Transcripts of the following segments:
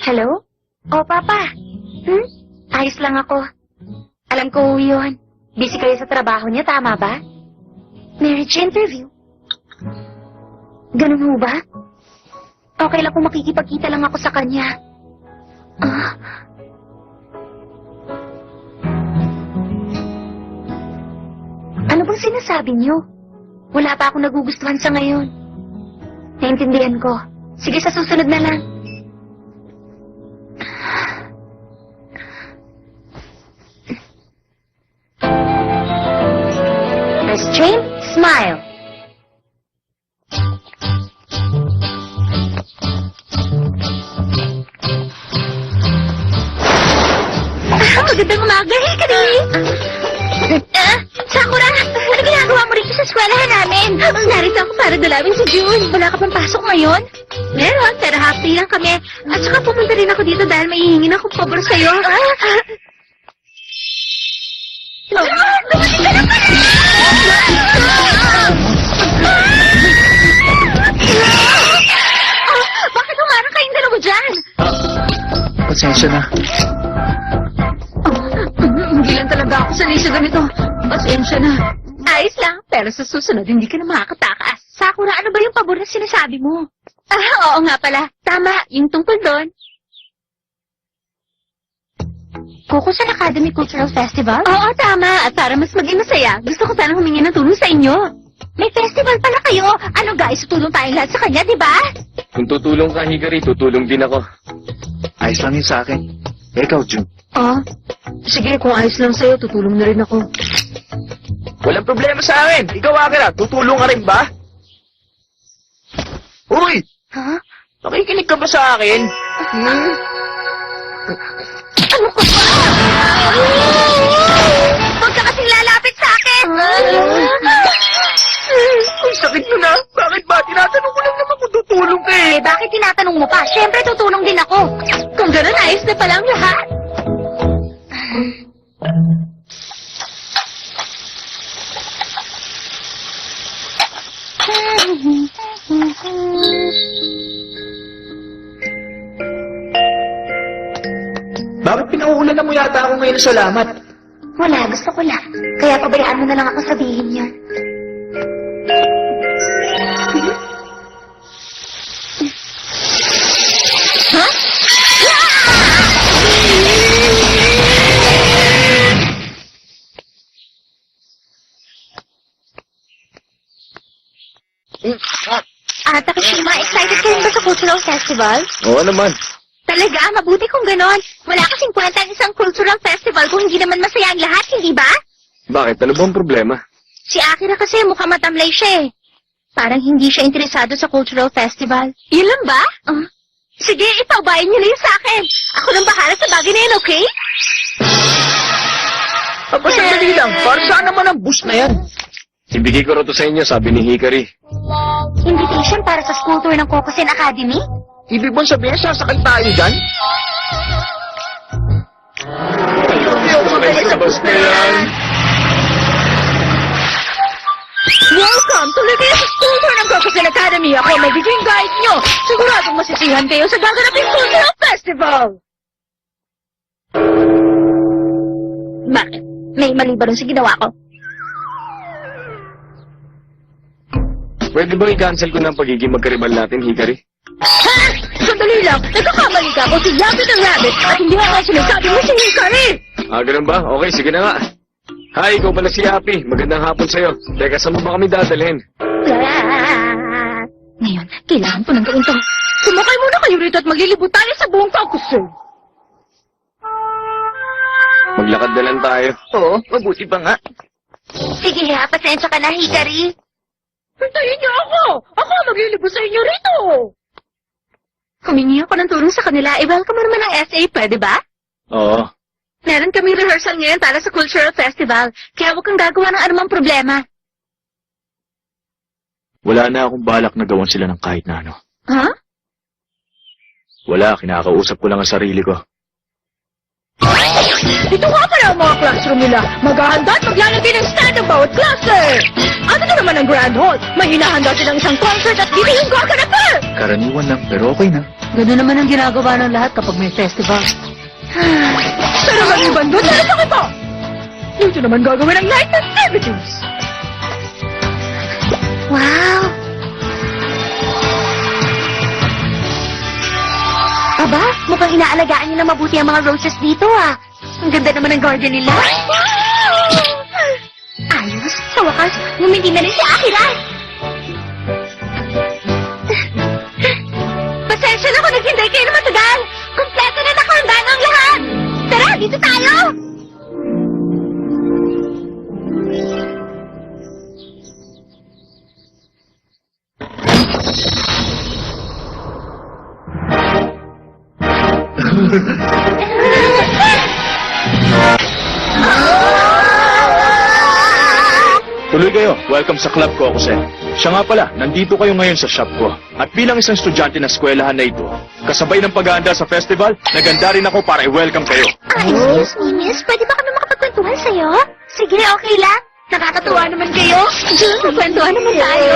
Hello? Oh, Papa. Ayos lang ako. Alam ko yun. Busy kayo sa trabaho niya, tama ba? Marriage interview. Ganun ho ba? Okay lang kung makikipagkita lang ako sa kanya. Ano bang sinasabi niyo? Wala pa akong nagugustuhan sa ngayon. Naintindihan ko. Sige, sa susunod na lang. Restraint, smile. Magandang umaga, Hikari. Sakura, ano ginagawa mo rito sa eskwelahan namin? Narito ako para dalawin si June. Wala ka pang pasok ngayon? Meron, pero half day lang kami. At saka pumunta rin ako dito dahil may hihingin akong pabor sa'yo. Dumating ka na pala! Bakit humarang kayong dalawa dyan? Pasensya na. Hindi lang talaga ako sanay sa ganito. Pasensya na. Ayos lang, pero sa susunod hindi ka na makakatakas. Sakura, ano ba yung pabor na sinasabi mo? Oo nga pala. Tama, yung tungkol doon. Kukusan Academy Cultural Festival? Oo, tama. At para mas maging masaya, gusto ko sanang humingi ng tulong sa inyo. May festival pala kayo. Ano guys, tutulong tayong lahat sa kanya, di ba? Kung tutulong ka, Hikari, tutulong din ako. Ayos lang yun sa akin. Ikaw, June. Sige, kung ayos lang sa'yo, tutulong na rin ako. Walang problema sa akin. Ikaw, Akira, tutulong ka rin ba? Uy! Ha? Nakikinig ka ba sa akin? Ano ka ba? Huwag ka kasing lalapit sa akin! Ang sakit mo na. Bakit ba? Tinatanong ko lang naman kung tutulong ka eh. Bakit tinatanong mo pa? Siyempre, tutulong din ako. Kung gano'n, ayos na pala ang lahat. Bakit pinauulanan mo yata ako ngayon sa salamat? Wala, gusto ko lang. Kaya pabayaan mo na lang ako sabihin yun. Ha? Takashima, excited ka rin ba sa cultural festival? Oo naman. Talaga, mabuti kung ganon. Wala kasing kwenta ang isang cultural festival kung hindi naman masaya ang lahat, hindi ba? Bakit? Ano bang problema? Si Akira kasi mukhang matamlay siya eh. Parang hindi siya interesado sa cultural festival. Yun lang ba? Sige, ipaubayin niyo na yun sa akin. Ako nang bahala sa bagay na yun, okay? Sandali lang. Para saan naman ang bus na yan? Ibigay ko rin to sa inyo, sabi ni Hikari. Invitation para sa school tour ng Kokusen Academy? Ibig bang sabihin, sasakay tayo dyan? Sa bus na yan. Welcome to Laguna School Tour ng Kokusen Academy. Ako ang magiging guide nyo. Siguradong masisihan kayo sa gaganaping cultural festival. Bakit? May mali ba rin sa ginawa ko? Pwede bang i-cancel ko ng pagiging magkaribal natin, Hikari? Ha? Sandali lang. Nagkakamali ka kung si Yabi ng Rabbit at hindi ako sinasabi mo si Hikari. Ganun ba? Okay, sige na nga. Hi, ikaw pala si Happy. Magandang hapon sa'yo. Teka, saan mo ba kami dadalhin? Ngayon, kailangan ko nang gawin to. Sumakay muna kayo rito at maglilibot tayo sa buong Kokusen. Maglakad na lang tayo. Oo, mabuti pa nga. Sige ha, pasensya ka na, Hikari. Hintayin niyo ako! Ako ang maglilibot sa inyo rito! Humingi ako ng tulong sa kanila. I-welcome mo naman ang SA, pwede ba? Oo. Meron kaming rehearsal ngayon para sa cultural festival. Kaya huwag kang gagawa ng anumang problema. Wala na akong balak na gawan sila ng kahit na ano. Ha? Wala, kinakausap ko lang ang sarili ko. Ito nga pala ang mga classroom nila. Maghahanda at maglalagay ng stand ang bawat klase. Ano na naman ang Grand Hall? May hinahanda silang isang concert at dito yung gaganapin. Karaniwan lang, pero okay na. Ganun naman ang ginagawa ng lahat kapag may festival. Pero maliban doon, meron pa kita! Dito naman gagawin ang night activities! Wow! Aba, mukhang inaalagaan nila mabuti ang mga roses dito, ah. Ang ganda naman ng garden nila. Ayos, sa wakas, ngumindi na rin si Akira. Pasensya na kung naghintay kayo na matagal. Kompleto na nakahanda ng lahat. Tara, dito tayo. Tuloy kayo. Welcome sa club ko, Jose. Siya nga pala, nandito kayo ngayon sa shop ko. At bilang isang estudyante ng eskwelahan na ito, kasabay ng pag-aanda sa festival, naganda rin ako para i-welcome kayo. Excuse me, miss. Pwede ba kami makapagkwentuhan sa'yo? Sige, okay lang. Nakakatuwa naman kayo. Magkwentuhan naman tayo.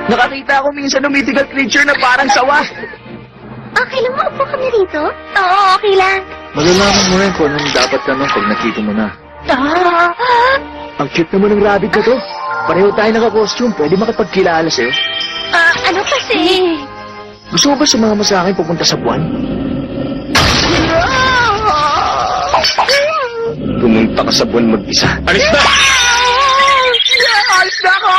Nakakita ako minsan ng mythical creature na parang sawa. Okay lang, maupo kami rito? Oo, okay lang. Malalaman mo rin kung anong dapat tanong pag nakita mo na. Ang cute naman ng rabbit na to. Pareho tayo naka-costume. Pwede makipagkilala sa'yo. Ano kasi? Gusto mo ba sumama sa akin pupunta sa buwan? Pumunta ka sa buwan mag-isa. Alis na! Alis na ako!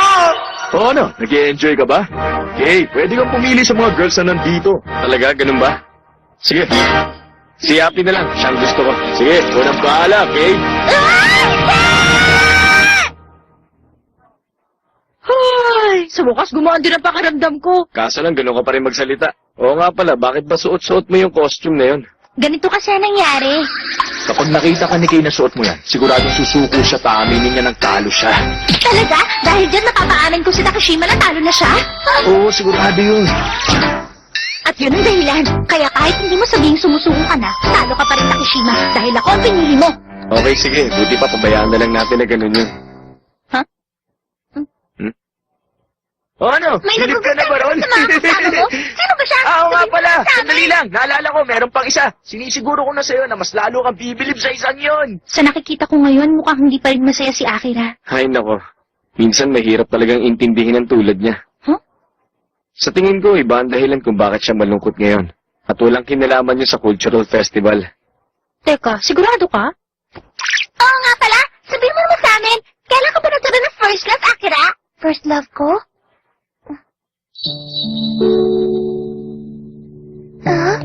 O ano, nag-i-enjoy ka ba? Okay, pwede kang pumili sa mga girls na nandito. Talaga, ganun ba? Sige. Si Happy na lang. Siyang gusto ko. Sige, unang bahala, okay? Ay, sa wakas gumaan din ang pakiramdam ko. Kaso lang, ganun ka pa rin magsalita. Oo nga pala, bakit ba suot-suot mo yung costume na yun? Ganito kasi ang nangyari. Kapag nakita ka ni Kay na suot mo yan, siguradong susuko siya, taaminin niya ng talo siya. Talaga? Dahil dyan napapaamin ko si Takashima na talo na siya? Oo, sigurado yun. At yun ang dahilan. Kaya kahit hindi mo sabihing sumusuko ka na, talo ka pa rin Takashima dahil ako ang pinili mo. Okay, sige. Buti pa, pabayaan na lang natin na ganun yun. Ha? O ano? May Silip ka na ba ron? sa mga kasama mo? Sino ba siya? Oo nga Sabihin mo pala. sa amin. Sandali lang. Naalala ko, meron pang isa. Sinisiguro ko na sa'yo na mas lalo kang bibilib sa isang yon. Sa nakikita ko ngayon, mukhang hindi pa rin masaya si Akira. Hay nako. Minsan mahirap talagang intindihin ang tulad niya. Huh? Sa tingin ko, iba ang dahilan kung bakit siya malungkot ngayon. At walang kinalaman niya sa cultural festival. Teka, sigurado ka? Oo nga pala. Sabihin mo naman sa amin, kailan ka ba nagkaroon ng first love, Akira? First love ko? Ah?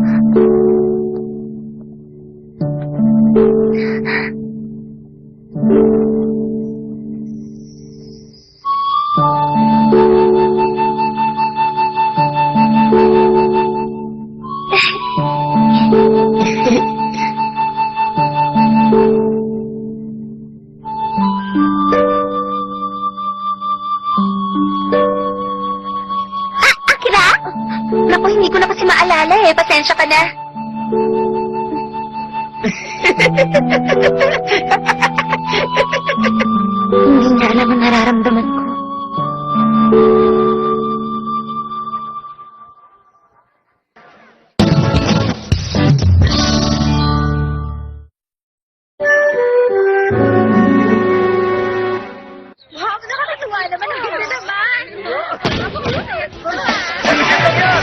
Akira? Naku, hindi ko na kasi maalala eh. Pasensya ka na. Hindi niya alam ang nararamdaman ko. Wow, nakakatuwa naman. Ang ganda naman.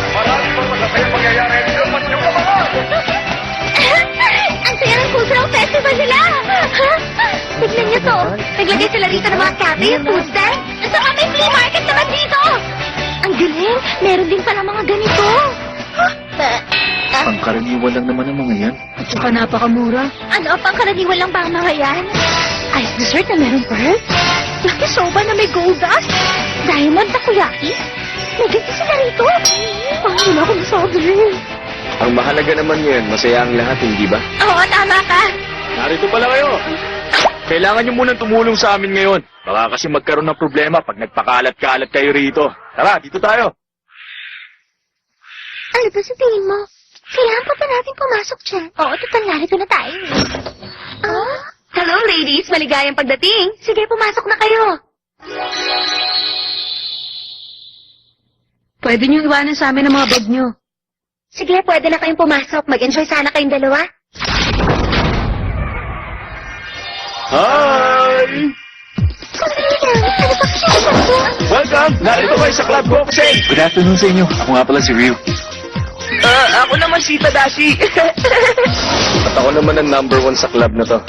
Marami pang masasayang pangyayari dito. Masyong ka mga! Ang saya ng cultural festival nila! Tignan niyo to. Naglagay sila rito ng mga cafe, food stand. At saka may flea market naman dito. Ang galing. Meron din pala mga ganito. Ang karaniwan lang naman ang mga yan. At saka napakamura. Ano, pangkaraniwan lang ba ang mga yan? Ice dessert na meron pearl? Yakisoba na may gold dust? Diamond takoyaki? May ganito sila rito. Parang wala akong masabi. Ang mahalaga naman ngayon, masaya ang lahat, hindi ba? Oo, tama ka. Narito pala kayo. Kailangan nyo munang tumulong sa amin ngayon. Baka kasi magkaroon ng problema pag nagpakalat-kalat kayo rito. Tara, dito tayo. Ano ba sa tingin mo? Kailangan pa ba natin pumasok dyan? Oo, total narito na tayo. Hello, ladies. Maligayang pagdating. Sige, pumasok na kayo. Pwede niyong iwanan sa amin ang mga bag niyo. Sige, pwede na kayong pumasok. Mag-enjoy sana kayong dalawa. Hi! Welcome! Narito kayo sa club ko kasi. Good afternoon sa inyo. Ako nga pala si Ryu. Ako naman si Tadashi. At ako naman ang number 1 sa club na to.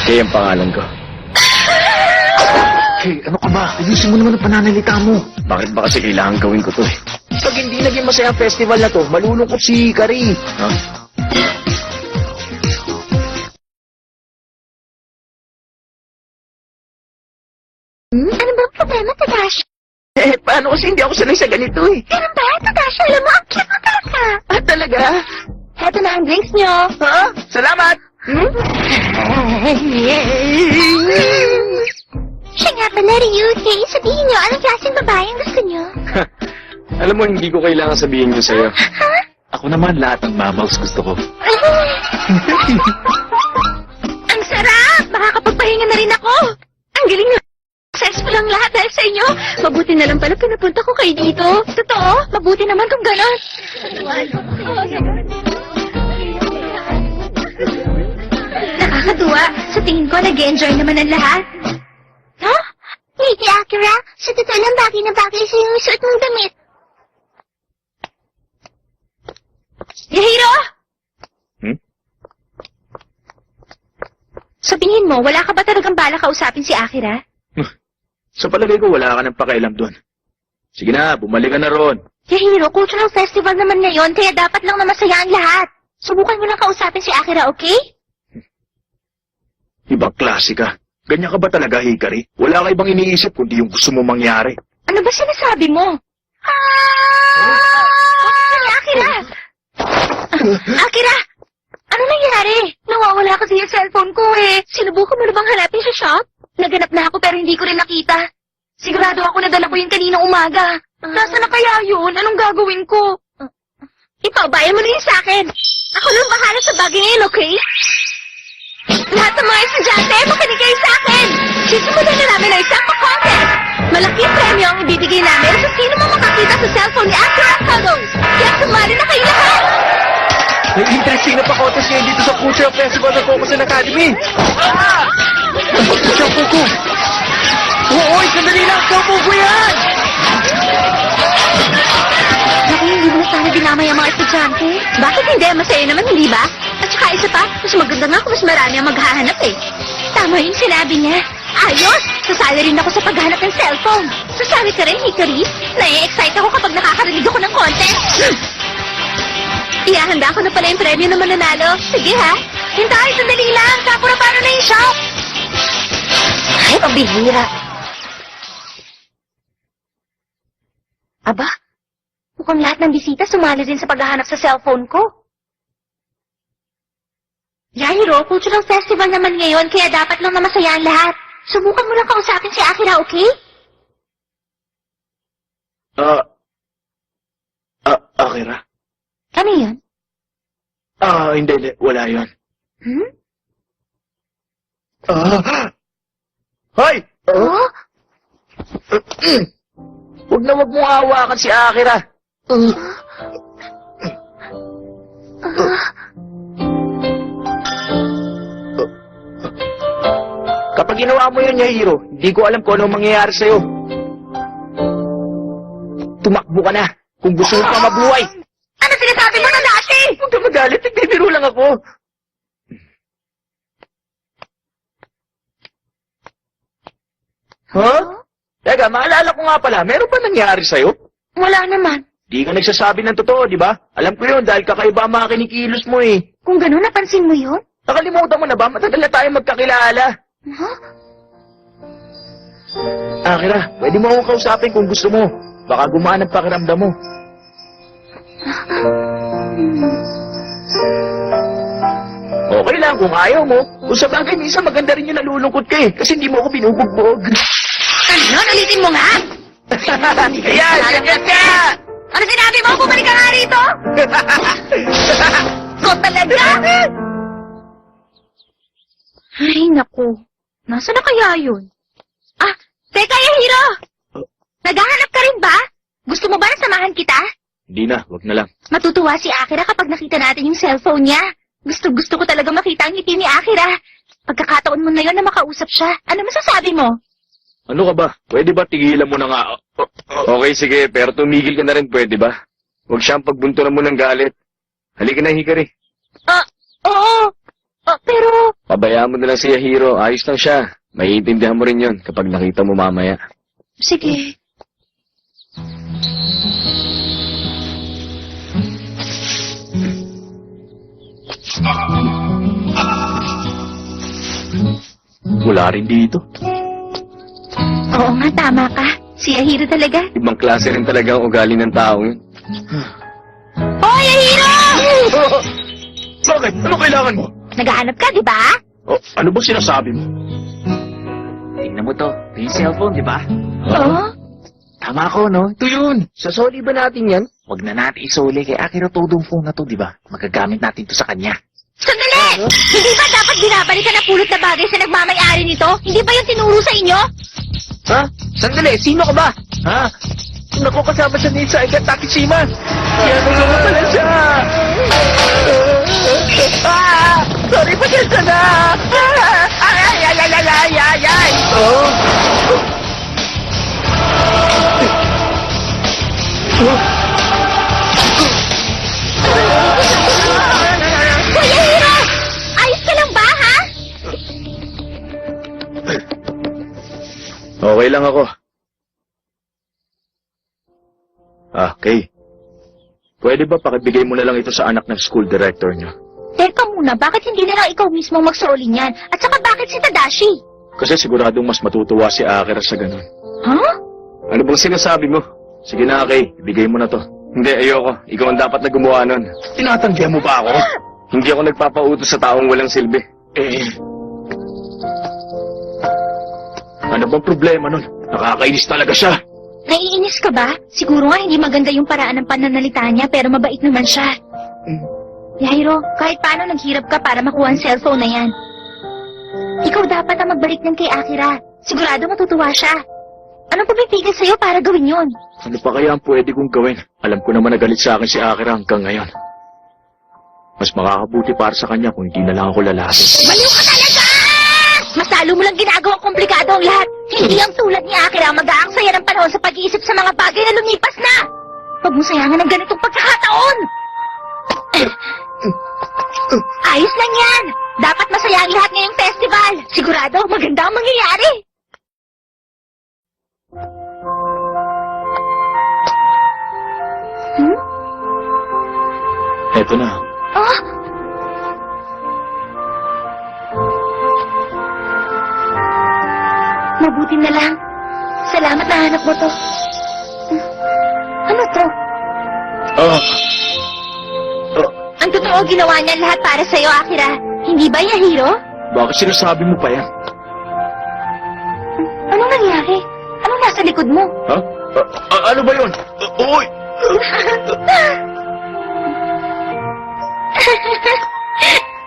Kaya ang pangalan ko. Hey, ano ka ba? Ayusin mo naman ang pananalita mo. Bakit ba kasi kailangan gawin ko to eh? Pag hindi naging masaya ang festival na to, malulungkot si Kari. Ha? Ano ba ang problema, Tadashi? Paano kasi hindi ako sanay sa ganito eh? Ganun ba, Tadashi? Alam mo, ang cute mo talaga. Talaga? Heto na ang drinks nyo. Ha? Salamat! Siya nga pala, Ryuki. Sabihin nyo, anong klaseng babae ang gusto nyo? Alam mo, hindi ko kailangan sabihin yun sa'yo. Ha? Ako naman lahat ng mammals gusto ko. Ang sarap! Makakapagpahinga na rin ako! Ang galing na! Successful ang lahat dahil sa inyo. Mabuti na lang pala pinapunta ko kayo dito. Totoo, mabuti naman kung gano'n. Nakakatuwa. Sa tingin ko, nag-enjoy naman ang lahat. Ha? Lady Akira, sa totoo lang bagay na bagay sa yung suot mong damit. Yahiro! Hmm? Sa tingin mo, wala ka ba talagang bala kausapin si Akira? Sa palagay ko, wala ka ng pakialam doon. Sige na, bumalik ka na ron. Yahiro, cultural festival naman ngayon, kaya dapat lang na masaya ang lahat. Subukan mo lang kausapin si Akira, okay? Ibang klase ka. Ganyan ka ba talaga, Hikari? Wala ka ibang iniisip kundi yung gusto mo mangyari. Ano ba sinasabi mo? Akira! Akira! Ano nangyari? Nawawala kasi yung cellphone ko eh. Sinubukan mo na bang hanapin sa shop? Naganap na ako pero hindi ko rin nakita. Sigurado ako nadala ko yun kaninang umaga. Nasaan na kaya yun? Anong gagawin ko? Ikaw, bayan mo na yun sa akin. Ako nang bahala sa bagay ngayon, okay? Lahat ng mga estudyante, makinig kayo sa akin! Sisimulan na namin ang isang pa-contest! Malaking premyo ang ibibigay namin sa sino mo makakita sa cellphone ni Akira Photos! Kaya sumali na kayo lahat! May interesting na pa-contest ngayon dito sa Cultural Festival ng Kokusen Academy. Shampoo ko! Oo, sandali lang! Shampoo ko yan! Naku, hindi mo sana dinamay ang mga estudyante. Bakit hindi? Masaya naman, hindi ba? At saka isa pa, mas maganda nga kung mas marami ang maghahanap eh. Tama yung sinabi niya. Ayos! Sasali rin ako sa paghanap ng cellphone. Sasali ka rin, Hikari? Nai-excite ako kapag nakakarinig ako ng contest. Ihahanda ko na pala yung premyo na mananalo. Sige ha? Hintay, sandali lang. Kapura paano na yung shop? Ay, pabihira. Aba, mukhang lahat ng bisita sumali din sa paghahanap sa cellphone ko. Yahiro, cultural festival naman ngayon, kaya dapat lang na masaya ang lahat. Subukan mo lang kausapin si Akira, okay? Akira? Ano yun? Hindi. Wala yun. Hmm? Hoy! Oh? Huwag na huwag mong hawakan si Akira. Kapag ginawa mo yun, Yahiro, hindi ko alam kung ano mangyayari sa'yo. Tumakbo ka na kung gusto mo pa mabuhay. Ano sinasabi mo na dati? Huwag ka magalit, nagbibiro lang ako. Huh? Teka, maalala ko nga pala, meron ba nangyari sa'yo? Wala naman. Di ka nagsasabi ng totoo, di ba? Alam ko yun dahil kakaiba ang mga kinikilos mo eh. Kung gano'n, napansin mo yun? Nakalimutan mo na ba? Matagal na tayo magkakilala. Huh? Akira, pwede mo akong kausapin kung gusto mo. Baka gumaan ang pakiramdam mo. Okay lang kung ayaw mo. Kung sa bagay, minsan maganda rin yung nalulungkot ka eh. Kasi hindi mo ako binubugbog. Ano? Ulitin mo nga! Ayan, ganyan ka! Ano sinabi mo? Bumalik ka nga rito! Ko talaga! Ay, naku. Nasaan na kaya yun? Ah, teka, Yahiro! Naghahanap ka rin ba? Gusto mo ba na samahan kita? Hindi na, wag na lang. Matutuwa si Akira kapag nakita natin yung cellphone niya. Gusto ko talaga makita ang ngiti ni Akira. Pagkakataon mo na yon na makausap siya. Ano masasabi mo? Ano ka ba? Pwede ba tigilan mo na nga? Okay, sige, pero tumigil ka na rin, pwede ba? Huwag siyang pagbuntunan mo ng galit. Halika na, Hikari. Oo. Pero... Pabayaan mo na lang si Yahiro. Ayos lang siya. Maiintindihan mo rin yun kapag nakita mo mamaya. Sige. Wala rin dito. Oo nga, tama ka. Si Yahiro talaga. Ibang klase rin talaga ang ugali ng tao yun. Oh, Yahiro! Bakit? Ano kailangan mo? Naghahanap ka, di ba? Ano ba sinasabi mo? Tingnan mo to. Ito yung cellphone, di ba? Oo. Tama ako, no? Ito yun. Sasoli ba natin yan? Huwag na natin isoli kay Akira Todong phone na to, di ba? Magagamit natin to sa kanya. Sandali! Hindi ba dapat binabalikan ang pulot na bagay sa nagmamayari nito? Hindi ba yung tinuro sa inyo? Ha? Sandali, sino ka ba? Ha? Naku, kasama siya ni Saiga Takishima. Yan ang mga pala siya. Sorry, pasensya na. Ay. Kuya Hiro! Ayos ka lang ba, ha? Okay lang ako. Kay. Pwede ba pakibigay mo na lang ito sa anak ng school director niyo? Teka muna, bakit hindi na lang ikaw mismo magsuoli niyan? At saka bakit si Tadashi? Kasi siguradong mas matutuwa si Akira sa ganun. Ha? Ano bang sinasabi mo? Sige na, Kay. Ibigay mo na to. Hindi, ayoko. Ikaw ang dapat na gumawa nun. Tinatanggihan mo ba ako? Hindi ako nagpapautos sa taong walang silbi. Ano bang problema nun? Nakakainis talaga siya. Naiinis ka ba? Siguro nga hindi maganda yung paraan ng pananalita niya pero mabait naman siya. Yahiro, kahit paano naghirap ka para makuha ang cellphone na yan. Ikaw dapat ang magbalik ng kay Akira. Sigurado matutuwa siya. Anong pumipigil sa'yo para gawin yun? Ano pa kaya ang pwede kong gawin? Alam ko naman nagalit sa akin si Akira hanggang ngayon. Mas makakabuti para sa kanya kung hindi na lang ako lalaki. Baliw ka talaga! Mas lalo mo lang ginagawang komplikado ang lahat. Hindi ang tulad ni Akira ang mag-aaksaya ng panahon sa pag-iisip sa mga bagay na lumipas na. Huwag mo sayangan ng ganitong pagkakataon. Ayos lang yan. Dapat masaya ang lahat ngayong festival. Sigurado, maganda ang mangyayari. Eto na. Oh, mabuti na lang. Salamat na hanap mo to. Ano to? Ang totoo ginawa niya lahat para sa'yo, Akira. Hindi ba, Yahiro? Bakit sinasabi mo pa yan? Anong nangyari? Anong nasa likod mo? Ha? Ano ba yun? Uy!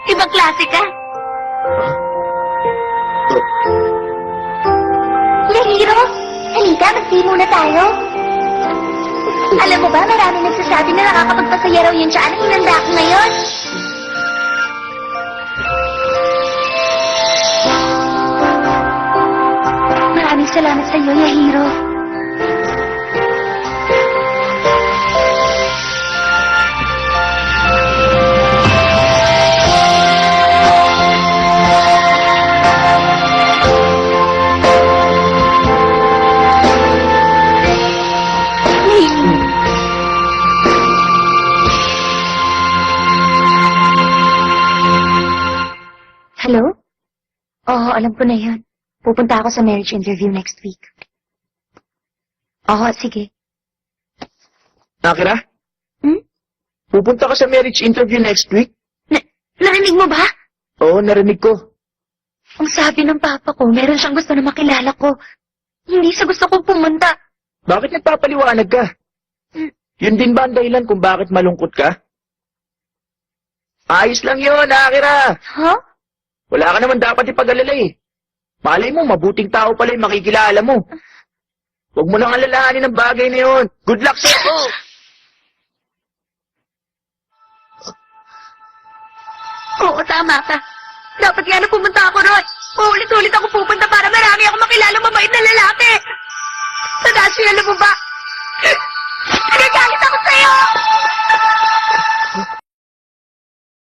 Ibang klase ka. Yahiro, halika, mag-tea muna tayo. Alam mo ba, marami nagsasabi na nakakapagpasaya raw yung tiyan ang hinanda ko ngayon. Maraming salamat sa iyo, Yahiro. Hello? Oo, alam ko na yan. Pupunta ako sa marriage interview next week. Oo, sige. Akira? Hmm? Pupunta ka sa marriage interview next week? Narinig mo ba? Oo, narinig ko. Ang sabi ng papa ko, meron siyang gusto na makilala ko. Hindi sa gusto kong pumunta. Bakit nagpapaliwanag ka? Yun din ba ang dahilan kung bakit malungkot ka? Ayos lang yun, Akira. Ha? Wala ka naman dapat ipag-alala eh. Malay mo, mabuting tao pala yung makikilala mo. Huwag mo nang alalahanin ang bagay na yun. Good luck sa'yo! Oo, tama ka. Dapat nga na pumunta ako ron. Uulit-ulit ako pupunta para marami ako makilala mabait na lalaki. Tadashi, alam mo ba? Nagagalit ako sa'yo!